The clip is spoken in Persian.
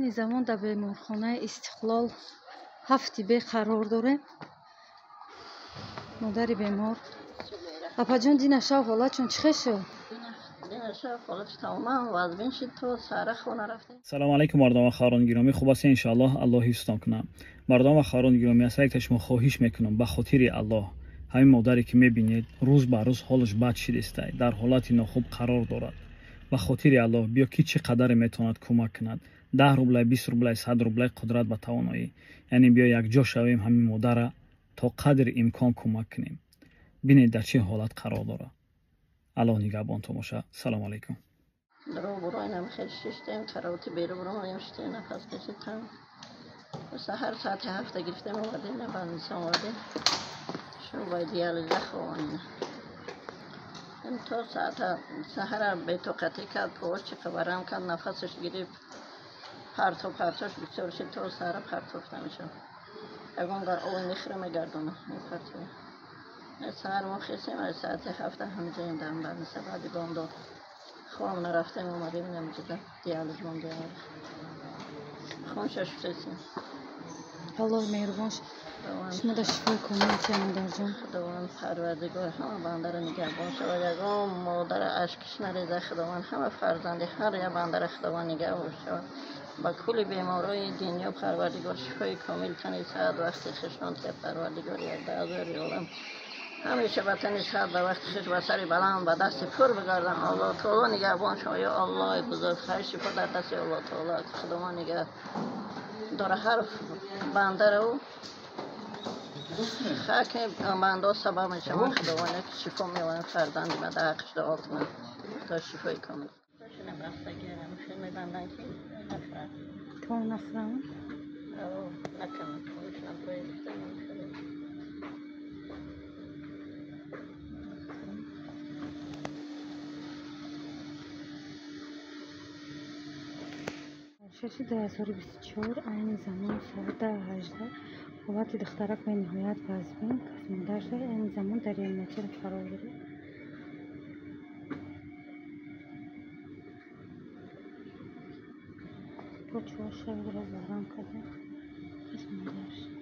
این زمان در بیمارخانه استقلال 7 به قرار داره. مادر بیمار اپا جون دینا شب حالت چون چخه شو؟ دینا شب حالت تمام وزبین شد تو سر خونه رفته. سلام علیکم مردم و خواهران گرامی، خوب هستین؟ انشاءالله الله حفظتان کنه. مردم و خواهران گرامی، از یک شما خواهش میکنم به خاطر الله همین مادری که میبینید روز به روز حالش بد شده است، در حالت ناخوب قرار دارد. به خاطر الله بیا کی چقدر میتواند کمک کند. 10 روبل 20 روبل 100 روبل قدرت به توانایی، یعنی بیا یک جا شویم همین مادر را تا قدر امکان کمک کنیم. ببینید در چه حالت قرار داره. الله نگهبانتون باشه. سلام علیکم. درو برای نمیخیر ششتیم قراوتی بیرو برو ما یمشتیم نفس کشیدم. سحر ساعت 7 گرفتیم اومدیم نه بندیس آمدیم. شو باید دیالیزه خوانیم. این تو ساعت سحر به توقتی کرد پوش چه خبرم کرد نفسش گرفت. پرتوش بسیار شد تو سحر پرتوف نمیشم. اگه اوی میخره میگردونه میپرتوه. سحر ما خیسیم از ساعت 7 همینجا این دم بندیسه بعدی بام داد. خوام نرفتیم اومدیم نمیجده دیالیز مونده خونش شفتیم. الله مهربان شما در شفای کامل کنید در جان. خداوند پروردگار همه بنده را نگهبان شود. یگان مادر اشکش نریزه خداوند همه فرزند هر یک بنده را خداوند نگهبان شود. با کل بیمارای دنیا پروردگار شفای کامل تن صحت وقت خشنان که پروردگار یک دعوی عالم همیشه به تن صحت به وقت خش و سر بلند به دست پر بگردن. الله تعالی نگهبان شما یا الله بزرگ خیر شفا در دست الله تعالی خداوند نگه داره هر بنده رو خاک بنده سبب میشه من خداوند شفا میوانه فرزند من در حقش دعا کنم تا شفای کامل شنه بستگی هم خیلی بندن که نفرد تو نفرم نکنم کنشنم باید شش 2024 این زمان ساعت 18 حالت دخترک به نهایت وزبین کس مادرش این زمان در ریانیماسیون قرار داره. تو 4 شب را زارم کرده کس مادرش